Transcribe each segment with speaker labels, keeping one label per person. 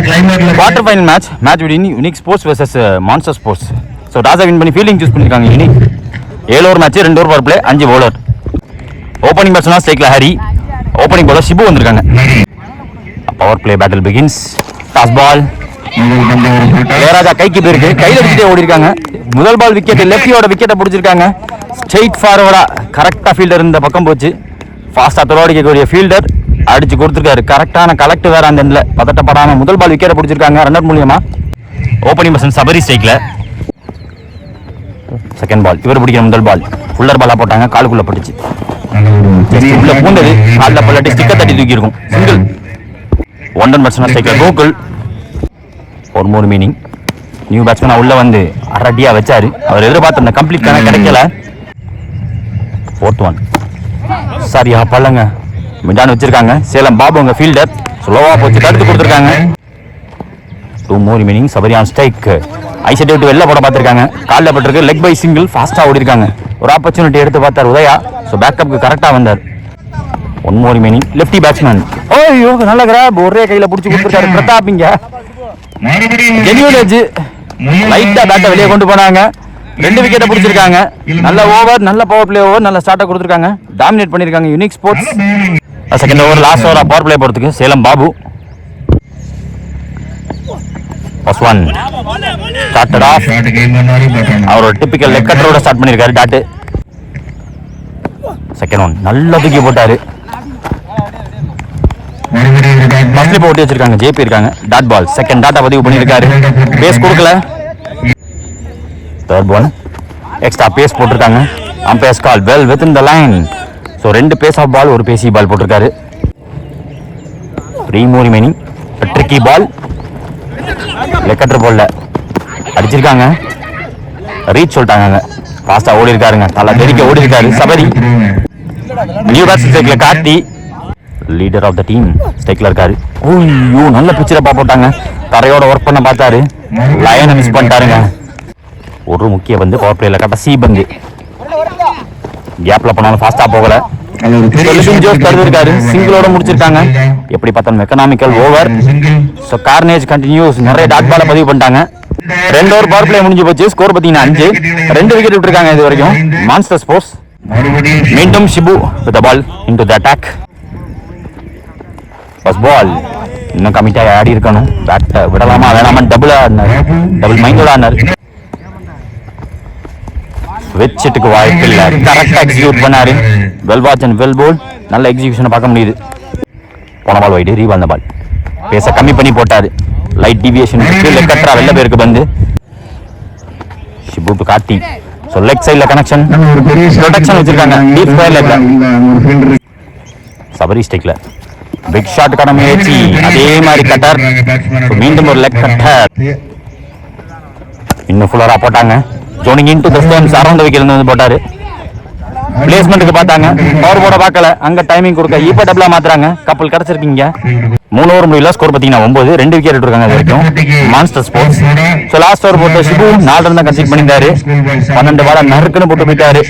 Speaker 1: Quarter final match win unique sports versus monster sports. So டாஸை win பண்ணி fielding choose பண்ணியிருக்காங்க. Unique 7 over match 2 over power play 5 bowler. Opening பேட்ஸ்மேனா ஸ்ட்ரைக்ல Hari, opening bowler Shibu வந்திருக்காங்க. Power play battle begins. Toss ball Ilayaraja கைக்கு போயிருக்கு, கையில் அடிச்சுட்டே ஓடி இருக்காங்க. முதல் பால் விக்கெட், லெஃப்டியோட விக்கெட்டை பிடிச்சிருக்காங்க. ஸ்ட்ரெயிட் ஃபார்வர்டா கரெக்டாக ஃபீல்டர் இந்த பக்கம் போச்சு. ஃபாஸ்ட்டாக தொலைவடிக்கக்கூடிய ஃபீல்டர் அடிச்சு கொடுத்துருக்காரு. கரெக்டான கலெக்ட் வேற அந்த எண்ணில் பதட்டப்படாமல் முதல் பால் விக்கெட்டை பிடிச்சிருக்காங்க ரன் அவுட் மூலியமா. ஓப்பனிங் பர்சன் சபரி ஸ்ட்ரைக்ல. செகண்ட் பால் இவர் பிடிக்கிற முதல் பால் ஃபுல்லர் பாலா போட்டாங்க, காலுக்குள்ள பட்டுச்சு. உள்ள பூண்டது காலில் பல்லாட்டி ஸ்டிக்கர் தட்டி தூக்கி இருக்கும். சிங்கிள். ஒன் பர்சன் ஸ்ட்ரைக்ல கோகுல். ஒரு மோர் மீனிங். நியூ பேட்ஸ்மேனா உள்ள வந்து அரட்டியா வச்சாரு. அவர் எதிர்பார்த்த அந்த கம்ப்ளீட் கணக்கு கிடைக்கல. 4th ஒன் சரியா பல்லங்க மிடான் வச்சிருக்காங்க. சேலம் பாபு அங்க ஃபீல்டர் ஸ்லோவா போச்சு, தடுத்து கொடுத்துருக்காங்க. 2 மோர் மீனிங். சபரியான் ஸ்ட்ரைக். ஐசெட் விட்டு வெளில போட பார்த்துருக்காங்க, காலில் பட்டிருக்கு. Leg bye single. ஃபாஸ்ட்டாக ஓடி இருக்காங்க. ஒரு ஆப்பர்ச்சுனிட்டி எடுத்து பார்த்தார் உதயா. ஸோ பேக்கப்புக்கு கரெக்டாக வந்தார். 1 மோர் மீனிங். லெஃப்டி பேட்ஸ்மேன் ஓய்யோ நல்ல கிராப், ஒரே கையில் பிடிச்சி கொடுத்துருக்காரு பிரதாப். இங்க ஜென்யூன் எட்ஜ் லைட்டாக பேட்டை வெளியே கொண்டு போனாங்க. 2 விக்கெட்டை பிடிச்சிருக்காங்க. நல்ல ஓவர், நல்ல பவர் பிளே ஓவர், நல்ல ஸ்டார்ட்டை கொடுத்துருக்காங்க. டாமினேட் பண்ணியிருக்காங்க unique sports. Second over last ஓவரா பவர் பிளே போகிறதுக்கு Salem Babu. First one started off. அவர் டிபிக்கல் லெக் கட்டரோட ஸ்டார்ட் பண்ணியிருக்காரு டாட்டு. செகண்ட் ஒன் நல்லா தூக்கி போட்டாரு. ஃபர்ஸ்ட்ல போட்டு வச்சிருக்காங்க, ஜேபி இருக்காங்க. டாட் பால் செகண்ட் டாட்டா பதிவு பண்ணியிருக்காரு. பேஸ் கொடுக்கல. தேர்ட் ஒன் எக்ஸ்ட்ரா பேஸ் போட்டிருக்காங்க. Umpires call well within the line. So 2 pace off ball, ஒரு பேசி பால் போட்டிருக்காரு. 3 more remaining. Tricky ball leg cutter பால்ல அடிச்சிருக்காங்க. ரீச் சொல்லிட்டாங்க. ஃபாஸ்டா ஓடி இருக்காருங்க, நல்லா தெரிக்க ஓடி இருக்காரு சபரி. நியூ பேட்ஸ் ஸ்ட்ரைக்ல Karthi, leader of the team ஸ்ட்ரைக்ல இருக்காரு. ஓய்யோ நல்ல பிச்சரை போட்டாங்க. தரையோட ஒர்க் பண்ண பார்த்தாரு, லயனை மிஸ் பண்ணிட்டாருங்க. ஒரு முக்கிய பந்து பவர் பிளேல கடைசி பந்து. கேப்ல போனாலும் ஃபாஸ்டா போகல. இருக்காரு, சிங்கிளோட முடிச்சிருக்காங்க. எப்படி பார்த்தாலும் economical over. So carnage continues. நிறைய டாட் பால பதிவு பண்ணிட்டாங்க. 2 ஓவர் பவர் பிளே முடிஞ்சு போச்சு. ஸ்கோர் பார்த்தீங்கன்னா 5. 2 விக்கெட் விட்டுருக்காங்க இது வரைக்கும் மான்ஸ்டர் ஸ்போர்ட்ஸ். மீண்டும் Shibu with the ball into the attack. First ball இன்னும் கமிட்டாக ஆடி இருக்கணும். பேட் விடலாமா வேணாமா டபுள் மைண்டோட ஆனார். வெச்சிட்டுக்கு வாய்ப்பு இல்லை, கரெக்டாக எக்ஸிக்யூட் பண்ணாரு. வெல் வாட்ச் அண்ட் வெல் போல். நல்ல எக்ஸிக்யூஷனை பார்க்க முடியுது. போன பால் வைடு, ரீபால் அந்த பால் பேச கம்மி பண்ணி போட்டாரு. லைட் டிவியேஷன் லெக் கட்டரா வெளில பேருக்கு பந்து. Shibu to Karthi. So leg சைடில் கனெக்ஷன் ப்ரொடெக்ஷன் வச்சிருக்காங்க. டீப் ஸ்கொயர் லெக்ல சபரி ஸ்டிக்ல பிக் ஷாட் கடை முயற்சி. அதே மாதிரி கட்டர். மீண்டும் ஒரு லெக் கட்டர். இன்னும் ஃபுல்லரா போட்டாங்க. Zoning into the stones around the விக்கெட்ல இருந்து போட்டாரு. பிளேஸ்மென்ட்க்கு பார்த்தாங்க, பவர் போட பார்க்கல. அங்க டைமிங் கொடுக்க இப்ப டபுளா மாத்துறாங்க. கப்பல் கிடைச்சிருக்கீங்க. 3 ஓவர் முடியல. ஸ்கோர் பார்த்தீங்கன்னா 9. 2 விக்கெட் எடுத்துருக்காங்க இது வரைக்கும் monster sports. So last over போட்ட ஷிபு 4 ரன் தான் கன்சிட் பண்ணிட்டாரு. 12 பால நறுக்குன்னு போட்டு போயிட்டாரு.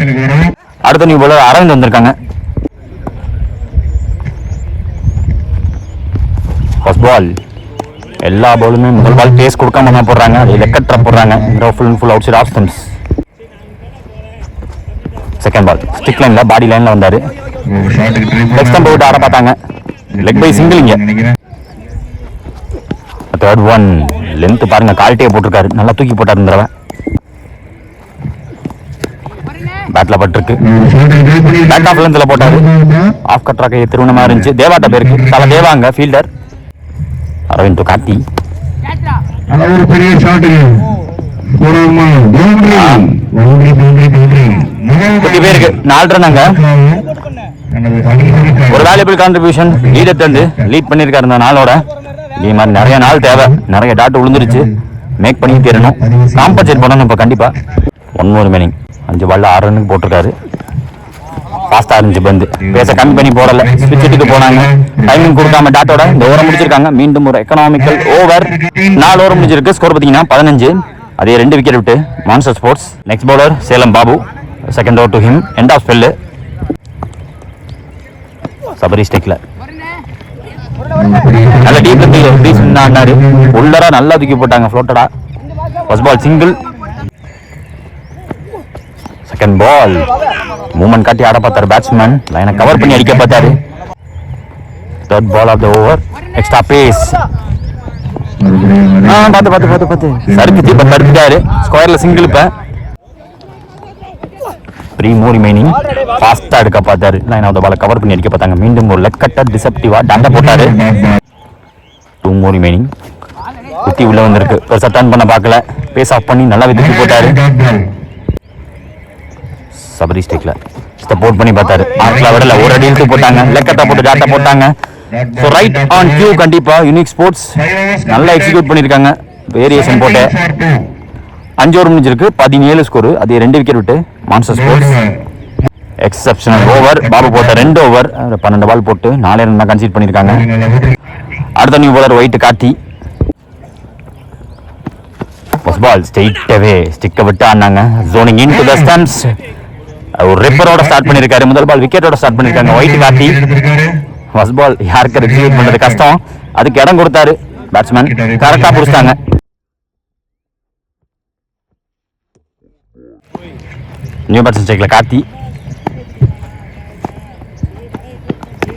Speaker 1: அடுத்த நியூ பாலர் அரவிந்த் வந்திருக்காங்க. ஃபர்ஸ்ட் பால் எல்லா பாலுமே முதல் பால் பேஸ் கொடுக்காம தான் போடுறாங்க. அது லெக்கட்ரா போடுறாங்க. Full outside off stumps. Second ball stick லைன்ல பாடி லைன்ல வந்தாரு. லெக் ஸ்டம்ப் விட்டு ஆட பார்த்தாங்க. Leg bye single. இங்க தேர்ட் ஒன் லென்த் பாருங்க, கால்ட்டே போட்டிருக்காரு. நல்லா தூக்கி போட்டாரு இந்த தடவை. பேட்ல பட்டிருக்கு. பேட் ஆஃப் லென்த்ல போட்டாரு. ஆஃப் கட்ரா கையை திருவண்ணமா இருந்துச்சு. தேவாட்ட பேருக்கு தலை தேவாங்க ஃபீல்டர். அரவிந்த் டு கார்த்தி. பேருக்கு 4 ரன். அங்க ஒரு வேல்யூபிள் கான்ட்ரிபியூஷன் லீடர் தந்து லீட் பண்ணிருக்காரு இந்த நாளோட. இதே மாதிரி நிறைய நாள் தேவை. நிறைய டாட் விழுந்துருச்சு. மேக் பண்ணி தரணும், காம்பன்சேட் பண்ணணும் இப்போ கண்டிப்பா. 1 மோர் ரிமைனிங். 5 பால்ல 6 ரன்னுக்கு போட்டிருக்காரு. ஃபாஸ்டா இருந்துச்சு பந்து, பேச கம்மி பண்ணி போடல. ஸ்விட்சுக்கு போனாங்க, டைமிங் கொடுக்காம டாட்டோட இந்த ஓவரை முடிச்சிருக்காங்க. மீண்டும் ஒரு எக்கனாமிக்கல் ஓவர். 4 ஓவர் முடிஞ்சிருக்கு. ஸ்கோர் பார்த்தீங்கன்னா 15. அதே 2 விக்கெட் விட்டு monster sports. Next bowler Salem Babu. Second over to him. End of spell. Sabari ஸ்டெக்ல நல்ல டீப்ல ப்ளீஸ் ஆனாரு. உள்ளரா நல்லா தூக்கி போட்டாங்க ஃப்ளோட்டடா. First ball single. Second ball movement காட்டி ஆட பார்த்தாரு பேட்ஸ்மேன். லைனை கவர் பண்ணி அடிக்க பார்த்தாரு. Third ball of the over. Extra pace. பார்த்து சருக்கு தீப தடுத்துட்டாரு. ஸ்கொயர்ல சிங்கிள். இப்ப 3 more remaining. ஃபாஸ்டா எடுக்க பார்த்தாரு. Line of the ball cover பண்ணி அடிக்க பார்த்தாங்க. மீண்டும் ஒரு லெக் கட்டர் டிசெப்டிவா டாண்டா போட்டாரு. 2 more remaining. குத்தி உள்ள வந்திருக்கு. பெருசா டர்ன் பண்ண பார்க்கல. பேஸ் ஆஃப் பண்ணி நல்லா தூக்கி போட்டாரு. சபரி ஸ்டிக்ல சப்போர்ட் பண்ணி பார்த்தாரு. ஆர்க்ல விடல. ஒரு அடி இழுத்து போட்டாங்க. லெக் கட்டா போட்டு டாட்டா போட்டாங்க. So right on cue. கண்டிப்பா யூனிக் ஸ்போர்ட்ஸ் நல்லா எக்ஸிக்யூட் பண்ணியிருக்காங்க. வேரியேஷன் போட்டு 5 ஓவர் முடிஞ்சிருக்கு. 17 ஸ்கோர். அதே 2 விக்கெட் விட்டு monster sports exceptional over. Babu போட்ட 2 ஓவர் 12 பால் போட்டு 4 ரன் தான் கன்சீட் பண்ணியிருக்காங்க. அடுத்த new bowler white Karthi. First ball straight away ஸ்டிக்கை விட்டு ஆனாங்க. Zoning in to the stumps. ஒரு ரிப்பரோட ஸ்டார்ட் பண்ணியிருக்காரு. முதல் பால் விக்கெட்டோட ஸ்டார்ட் பண்ணியிருக்காங்க ஒயிட் கார்த்தி. ஃபர்ஸ்ட் பால் யாருக்கு எக்ஸிக்யூட் பண்றது கஷ்டம். அதுக்கு இடம் கொடுத்தாரு பேட்ஸ்மேன். கரெக்டா புடிச்சிட்டாங்க. நியூ பேட்ஸ்மேன் ஸ்ட்ரைக்ல Karthi.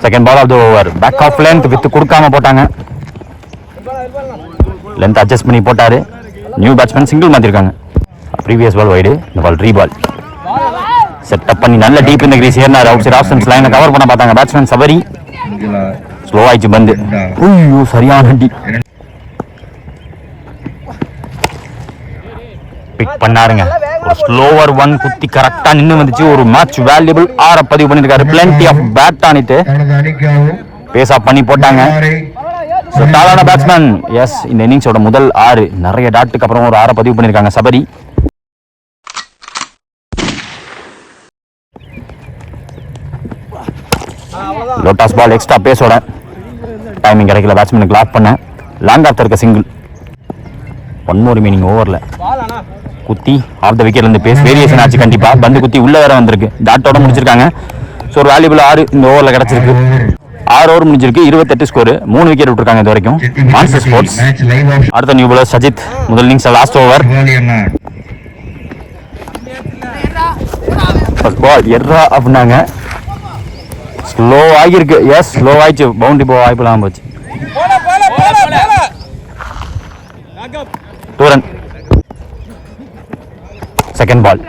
Speaker 1: Second ball of the over. Back of length with கொடுக்காம போட்டாங்க. லென்த் அட்ஜஸ்ட் பண்ணி போட்டாரு. நியூ பேட்ஸ்மேன் சிங்கிள் மாத்திருக்காங்க. Previous ball wide. இந்த பால் ரீபால். செட்டப் பண்ணி நல்ல டீப் இந்த கிரீஸ் ஏறினார். அவுட் சைட் ஆஃப் ஸ்டம்ப்ஸ் லைனை கவர் பண்ண பார்த்தாங்க பேட்ஸ்மேன் சபரி. ஸ்லோ ஆயிடுச்சு பந்து. ஐயோ சரியான அடி. பிக் பண்ணாருங்க. ஒரு ஸ்லோவர் ஒன் குத்தி கரெக்டா நின்று வந்துச்சு. ஒரு மேட்ச் வேல்யூபிள் 6 பதிவு பண்ணிருக்காரு. பிளென்டி ஆஃப் பேட் ஆனிட்டு பேஸ் ஆஃப் பண்ணி போட்டாங்க. டாலான பேட்ஸ்மேன். எஸ் இந்த இன்னிங்ஸோட முதல் 6 நிறைய டாட்டுக்கு அப்புறம் ஒரு 6 பதிவு பண்ணிருக்காங்க சபரி. லோட்டாஸ் பால் எக்ஸ்ட்ரா பேஸோட டைமிங் கிடைக்கல. பேட்ஸ்மேனுக்கு லாக் பண்ண லாங் ஆஃப் இருக்க சிங்கிள். 1 more remaining ஓவரில் குத்தி ஆஃப் த விக்கெட்ல இருந்து பேஸ் வேரியேஷன் ஆச்சு. கண்டிப்பா பந்து குத்தி உள்ள வேற வந்திருக்கு. டாட்டோட முடிச்சிருக்காங்க. ஸோ ஒரு வேல்யூபிள் 6 இந்த ஓவரில் கிடைச்சிருக்கு. 6 ஓவர் முடிஞ்சிருக்கு. 28 ஸ்கோர். 3 விக்கெட் விட்டுருக்காங்க இது வரைக்கும் மான்ஸ்டர் ஸ்போர்ட்ஸ். அடுத்த நியூ பாலர் சஜித். முதல் innings last over. First ball எர்ரா அப்படின்னாங்க. ஸ்லோ ஆகியிருக்கு. எஸ் ஸ்லோ ஆயிடுச்சு. பவுண்டரி போ வாய்ப்பு இல்லாமல் போச்சு. 2 ரன். செகண்ட் பால்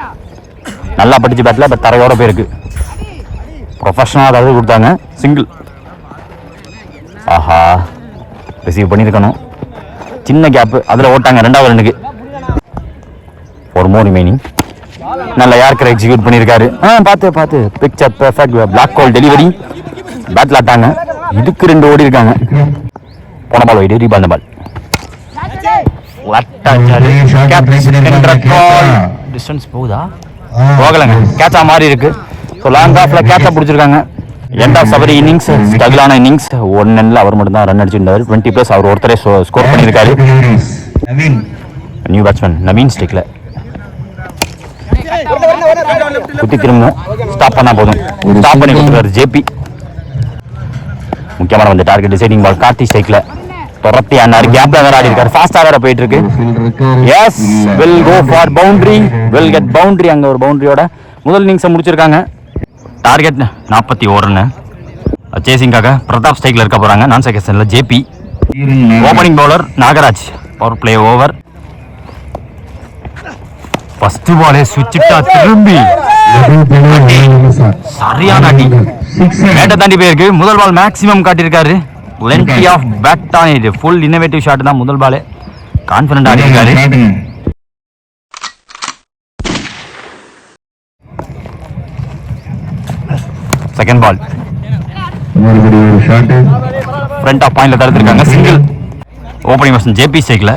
Speaker 1: நல்லா படிச்சு பேட்ல பட் தரையோட போயிருக்கு. ப்ரொஃபஷனலாக அதாவது கொடுத்தாங்க. சிங்கிள். ஆஹா ரிசீவ் பண்ணியிருக்கணும். சின்ன கேப்பு அதில் ஓட்டாங்க 2வது ரன்னுக்கு. 1 more remaining. நல்ல யார்க்கரை எக்ஸிக்யூட் பண்ணியிருக்காரு. பார்த்து பிக்சர் பெர்ஃபெக்ட். பிளாக் கோல் டெலிவரி. பேட்டில் ஆட்டாங்க. இதுக்கு 2 ஓடி இருக்காங்க. போன பால் வைடு. ரீபால் இந்த பால் டிஸ்டன்ஸ் போகுதா போகலங்க. கேட்சா மாறி இருக்கு. ஸோ லாங் ஆஃப்ல கேட்சா பிடிச்சிருக்காங்க. எண்ட் ஆஃப் சபரி இன்னிங்ஸ் ஸ்ட்ரகிளான இன்னிங்ஸ். 1 ரன்ல அவர் மட்டும் தான் ரன் அடிச்சிருந்தாரு. 20+ அவர் ஒருத்தரே ஸ்கோர் பண்ணியிருக்காரு. நியூ பேட்ஸ்மேன் நவீன் ஸ்டிக்ல குத்தி திரும்பும். ஸ்டாப் பண்ணா போதும். ஸ்டாப் பண்ணி கொடுத்துருக்காரு ஜேபி. முக்கியமான வந்து டார்கெட் டிசைடிங் பால் கார்த்தி ஸ்ட்ரைக்ல துரத்தி ஆனாரு. கேப்ல வேற ஆடி இருக்காரு. ஃபாஸ்டா வேற போயிட்டு இருக்கு. Yes will go for boundary. Will get boundary. அங்க ஒரு பவுண்டரியோட முதல் இன்னிங்ஸை முடிச்சிருக்காங்க. Target 41 run. சேசிங்காக பிரதாப் ஸ்ட்ரைக்ல இருக்க போறாங்க. நான் செகண்ட்ல JP. Opening bowler Nagaraj. Power play over. First பாலே சுவிட்சிட்டா திரும்பி சரியான அடி. மேட்டை தாண்டி போயிருக்கு. முதல் பால் மேக்ஸிமம் காட்டியிருக்காரு. plenty of bat on it. Full innovative shot தான் முதல் பால். கான்ஃபிடென்ட் ஆடி இருக்காரு. செகண்ட் பால் ஃப்ரண்ட் ஆஃப் பாயிண்ட்ல தடுத்திருக்காங்க. சிங்கிள். ஓப்பனிங் பர்சன் ஜேபி ஸ்ட்ரைக்ல.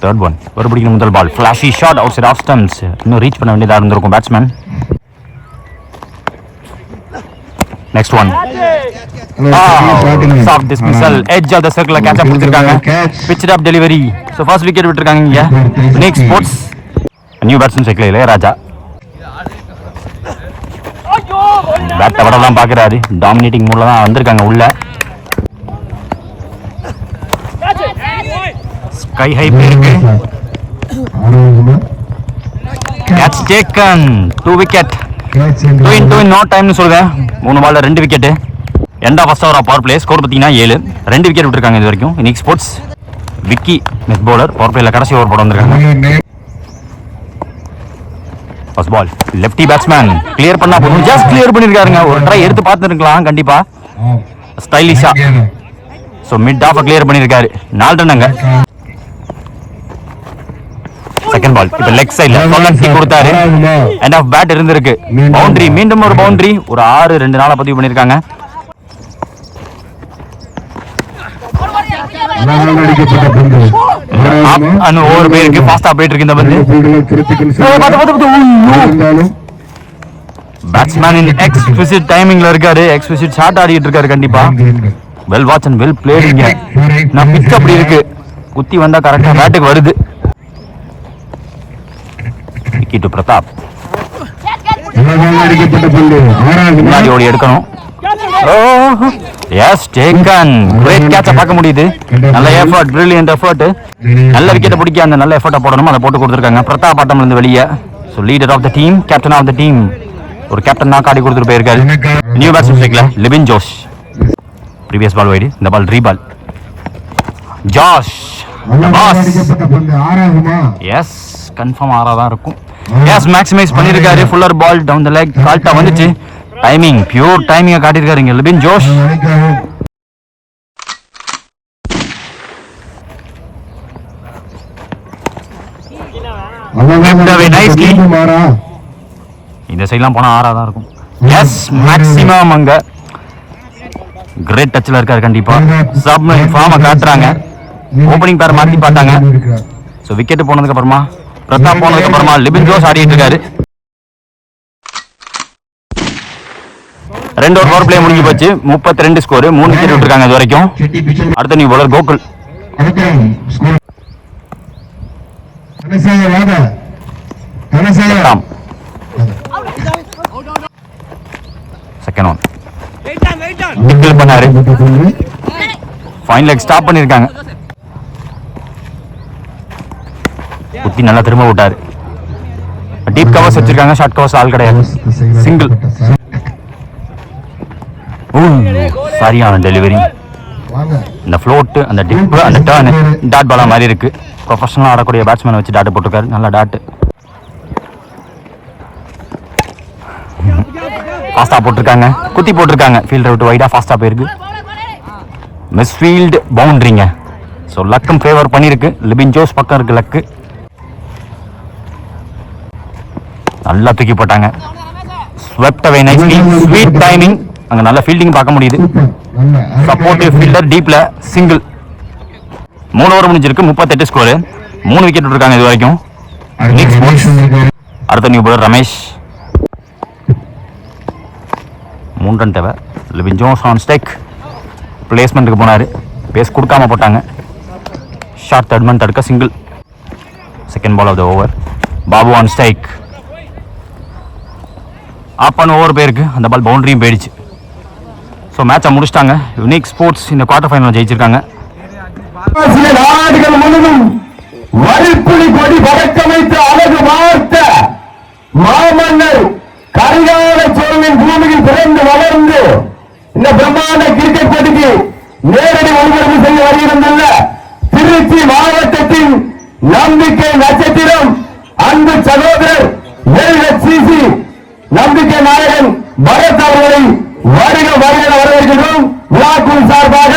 Speaker 1: தேர்ட் ஒன் ஒரு பிடிக்கிற முதல் ball. Flashy shot outside off stumps. இன்னும் ரீச் பண்ண வேண்டியதாக இருந்திருக்கும் batsman. Next one soft dismissal. Edge of the circle catch up கொடுத்திருக்காங்க. pitched up delivery. So first wicket விட்டுருக்காங்க இங்க. Next sports நியூ பேட்ஸ்மேன் ஸ்ட்ரைக்ல இளையராஜா. பேட் டவரெல்லாம் பார்க்குறாரு. டாமினேட்டிங் மூடில் தான் வந்திருக்காங்க உள்ள. ஸ்கை ஹை இருக்கு. Catch taken 2 wicket 2 in 2 in no time னு சொல்றேன். 3 பால்ல 2 விக்கெட். End of first over power play score பாத்தீங்கன்னா 7. 2 விக்கெட் விட்டுருக்காங்க இது வரைக்கும். இன்னைக்கு sports Vicky net bowler power பிளேல கடைசி ஓவர் போட வந்திருக்காங்க. First ball lefty batsman clear பண்ணா போதும். ஜஸ்ட் கிளியர் பண்ணிருக்காருங்க. ஒரு ட்ரை எடுத்து பார்த்துருக்கலாம் கண்டிப்பா ஸ்டைலிஷா. ஸோ மிட் ஆஃப் கிளியர் பண்ணிருக்காரு. 4 ரன்னுங்க. செகண்ட் பால் இப்ப லெக் சைடுல சொலன்சி கொடுத்தாரு. எண்ட் ஆஃப் பேட் இருந்திருக்கு. பவுண்டரி மீண்டும் ஒரு பவுண்டரி. ஒரு 6-2 நாளா பதிவு பண்ணிருக்காங்க. ஓவர் பேருக்கு ஃபாஸ்டா போயிட்டு இருக்கு இந்த பந்து. பேட்ஸ்மேன் இன் எக்ஸ்பிளிசிட் டைமிங்ல இருக்காரு. எக்ஸ்பிளிசிட் ஷாட் ஆடிட்டு இருக்காரு கண்டிப்பா. வெல் வாட்ச் அண்ட் வெல் பிளேடிங்க. நான் பிச் அப்படி இருக்கு. குத்தி வந்தா கரெக்டா பேட்டுக்கு வருது. விக்கி டு பிரதாப். முன்னாடி ஓடி எடுக்கணும். S taken. கிரேட் கேட்ச பார்க்க முடியுது. நல்ல எஃபர்ட், பிரில்லியன்ட் எஃபர்ட். நல்ல விக்கெட்டை பிடிக்க அந்த நல்ல எஃபர்ட்டை போடணும். அதை போட்டு கொடுத்துருக்காங்க. பிரதாப் ஆட்டம்ல இருந்து வெளியே. So leader of the team, captain of the team. ஒரு கேப்டன் தான் காடி கொடுத்துட்டு போயிருக்காரு. நியூ பேட்ஸ்மேன் ஸ்ட்ரைக்ல Libin Josh. Previous ball wide. இந்த பால் ரீபால். ஜாஷ் எஸ் கன்ஃபார்ம் 6 தான் இருக்கும். எஸ் மேக்ஸிமைஸ் பண்ணிருக்காரு. Fuller ball down the leg. கால்ட்டா வந்துச்சு. டைமிங் பியூர் டைமிங்க காட்டியிருக்காரு இங்க லிபின் ஜோஷ். இந்த சைட்லாம் போனா 6 தான் இருக்கும். எஸ் மேக்ஸிமம் அங்க கிரேட் டச்ல இருக்காரு கண்டிப்பா. சப் ஃபார்ம காட்டுறாங்க. ஓபனிங் பேர் மாத்தி பார்த்தாங்க. ஸோ விக்கெட் போனதுக்கு அப்புறமா பிரதாப் போனதுக்கு அப்புறமா லிபின் ஜோஷ் ஆடிட்டு இருக்காரு. 2 ஓவர் பவர் பிளே முடிஞ்சு போச்சு. 32 ஸ்கோர். 3 விக்கெட் விட்டுருக்காங்க இது வரைக்கும். அடுத்த new bowler Gokul. Second one டிக்கிள் பண்ணாரு. ஃபைன் லெக் ஸ்டாப் பண்ணிருக்காங்க. குத்தி நல்லா திரும்ப விட்டாரு. டீப் கவர்ஸ் வச்சிருக்காங்க. ஷார்ட் கவர்ஸ் ஆள் கிடையாது. சிங்கிள். சரியான டெலிவரி. இந்த ஃப்ளோட், அந்த டிப், அந்த டர்ன் டாட் பாலா மாதிரி இருக்கு. ப்ரொஃபஷனலாக ஆடக்கூடிய பேட்ஸ்மேன் வச்சு டாட் போட்டிருக்காரு. நல்ல டாட். ஃபாஸ்டா போட்டிருக்காங்க. குத்தி போட்டிருக்காங்க. ஃபீல்டர் விட்டு வைடா ஃபாஸ்டா போயிருக்கு. மிஸ் ஃபீல்டு பவுண்டரிங்க. ஸோ லக்கும் ஃபேவர் பண்ணியிருக்கு. லிபின் ஜோஸ் பக்கம் இருக்கு லக்கு. நல்லா தூக்கி போட்டாங்க. Swept away nicely. Sweet timing. அங்க நல்ல ஃபீல்டிங் பார்க்க முடியுது. சப்போர்ட்டிவ் ஃபீல்டர் டீப்ல சிங்கிள். 3 ஓவர் முடிஞ்சிருக்கு. 38 ஸ்கோர். 3 விக்கெட் விட்டுருக்காங்க இது வரைக்கும். அடுத்த நியூ பவுலர் ரமேஷ். 3 ரன் தேவை. Libin Jose on strike. பிளேஸ்மெண்ட்டுக்கு போனாரு. பேஸ் கொடுக்காம போட்டாங்க. ஷார்ட் தேர்ட் மேன் தடுக்க single. Second ball of the over. Babu on strike. ஆப் பண்ண ஓவர் போயிருக்கு. அந்த பால் பவுண்டரியும் போயிடுச்சு. ஸோ மேட்சை முடிச்சிட்டாங்க. யுனிக் ஸ்போர்ட்ஸ் இந்த குவார்டர் ஃபைனல் ஜெயிச்சிருக்காங்க.
Speaker 2: நாடுகள் முழுவதும் வரிப்புலி கொடி பறக்கமைத்து அழகு வார்த்த மாமன்னர் கரிகால சோழனின் பூமியில் பிறந்து வளர்ந்து இந்த பிரம்மாண்ட கிரிக்கெட் போட்டிக்கு நேரடி ஒளிபரப்பு செய்ய வருகின்றன திருச்சி மாவட்டத்தின் நம்பிக்கை நட்சத்திரம் அன்பு சகோதரர் LHCC நம்பிக்கை நாயகன் பரத் அவர்களை வருக வருக வரவேற்கிறோம். விழாக்குழு சார்பாக